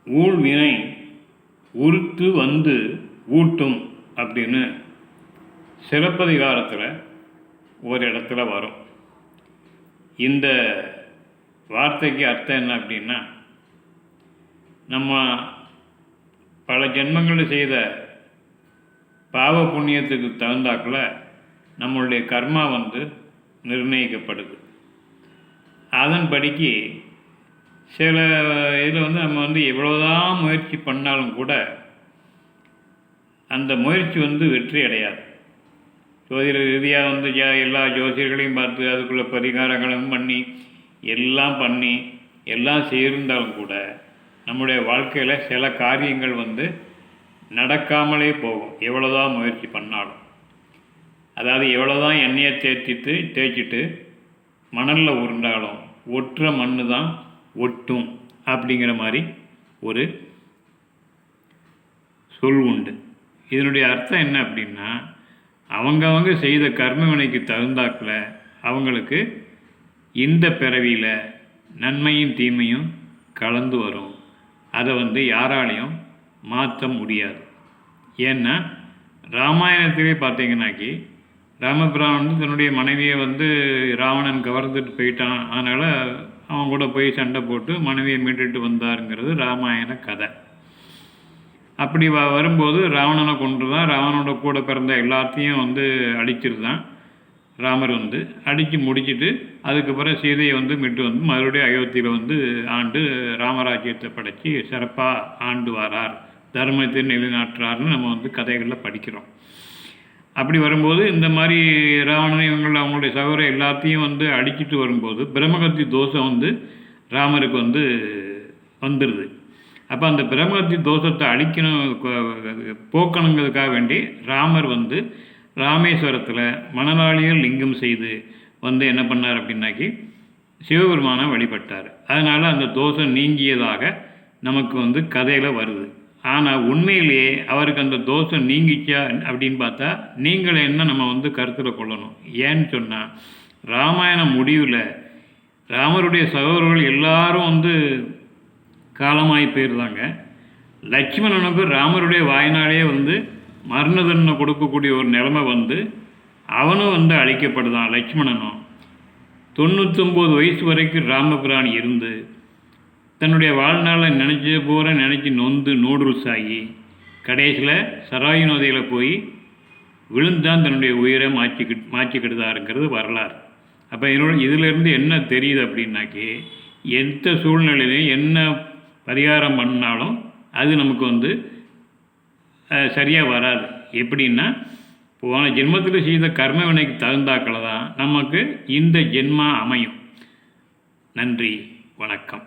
ஊழ்வினை உறுத்து வந்து ஊட்டும் அப்படின்னு சிலப்பதிகாரத்தில் ஒரு இடத்துல வரும். இந்த வார்த்தைக்கு அர்த்தம் என்ன அப்படின்னா, நம்ம பல ஜென்மங்களில் செய்த பாவ புண்ணியத்துக்கு தகுந்தாக்குள்ள நம்மளுடைய கர்மா நிர்ணயிக்கப்படுது. அதன்படிக்கு சில இதில் நம்ம எவ்வளோதான் முயற்சி பண்ணாலும் கூட அந்த முயற்சி வெற்றி அடையாது. ஜோதிட ரீதியாக எல்லா ஜோசியர்களையும் பார்த்து அதுக்குள்ள பரிகாரங்களும் பண்ணி எல்லாம் செய்திருந்தாலும் கூட நம்முடைய வாழ்க்கையில் சில காரியங்கள் நடக்காமலே போகும், எவ்வளோதான் முயற்சி பண்ணாலும். அதாவது எவ்வளோதான் எண்ணெயை தேய்ச்சிட்டு மணலில் உருண்டாலும் ஒட்டுற மண் தான் ஒட்டும் அப்படிங்கிற மாதிரி ஒரு சொல் உண்டு. இதனுடைய அர்த்தம் என்ன அப்படின்னா, அவங்க செய்த கர்ம வினைக்கு தகுந்தாக்கில் அவங்களுக்கு இந்த பிறவியில் நன்மையும் தீமையும் கலந்து வரும். அதை யாராலையும் மாற்ற முடியாது. ஏன்னா ராமாயணத்திலே பார்த்தீங்கன்னாக்கி ராமபிரான் தன்னுடைய மனைவியை ராவணன் கவர்ந்துட்டு போயிட்டான். அதனால் அவன் கூட போய் சண்டை போட்டு மனைவியை மீட்டுட்டு வந்தாருங்கிறது ராமாயண கதை. அப்படி வரும்போது ராவணனை கொண்டு தான் ராவணனோட கூட பிறந்த எல்லாத்தையும் அடிச்சிருந்தான். ராமர் அடித்து முடிச்சுட்டு அதுக்கப்புறம் சீதையை மீட்டு மறுபடியும் அயோத்தியில் ஆண்டு ராமராஜ்யத்தை படைச்சி சிறப்பாக ஆண்டு வாரார், தர்மத்தை நிலைநாட்டுறாருன்னு நம்ம கதைகளில் படிக்கிறோம். அப்படி வரும்போது இந்த மாதிரி ராவணனை அவங்களுடைய சகோதரர் எல்லாத்தையும் அடிச்சுட்டு வரும்போது பிரம்மகத்தி தோஷம் ராமருக்கு வந்துடுது. அப்போ அந்த பிரம்மகத்தி தோஷத்தை போக்கணுங்கிறதுக்காக வேண்டி ராமர் ராமேஸ்வரத்தில் மணலாளியர் லிங்கம் செய்து என்ன பண்ணார் அப்படின்னாக்கி சிவபெருமானை வழிபட்டார். அதனால் அந்த தோஷம் நீங்கியதாக நமக்கு கதையில் வருது. ஆனால் உண்மையிலேயே அவருக்கு அந்த தோஷம் நீங்கிச்சா அப்படின்னு பார்த்தா நீங்கள் என்ன நம்ம கருத்தில் கொள்ளணும். ஏன்னு சொன்னால் ராமாயணம் முடிவில் ராமருடைய சகோதரர்கள் எல்லாரும் காலமாகி போயிருந்தாங்க. லட்சுமணனுக்கு ராமருடைய வாயினாலே மரண தண்டனை கொடுக்கக்கூடிய ஒரு நிலைமை அவனும் அழிக்கப்படுதான். லட்சுமணனும் 99 வயசு வரைக்கும் ராமபிரான் இருந்து தன்னுடைய வாழ்நாளில் நினச்சி நொந்து நூடுல்ஸ் ஆகி கடைசியில் சராயு நதியில் போய் விழுந்தான் தன்னுடைய உயிரை மாற்றிக்கிட்டுதாருங்கிறது வரலாறு. அப்போ இதிலிருந்து என்ன தெரியுது அப்படின்னாக்கி, எந்த சூழ்நிலையிலையும் என்ன பரிகாரம் பண்ணாலும் அது நமக்கு சரியாக வராது. எப்படின்னா, போன ஜென்மத்தில் செய்த கர்ம வினைக்கு தகுந்தாக்களை தான் நமக்கு இந்த ஜென்மா அமையும். நன்றி, வணக்கம்.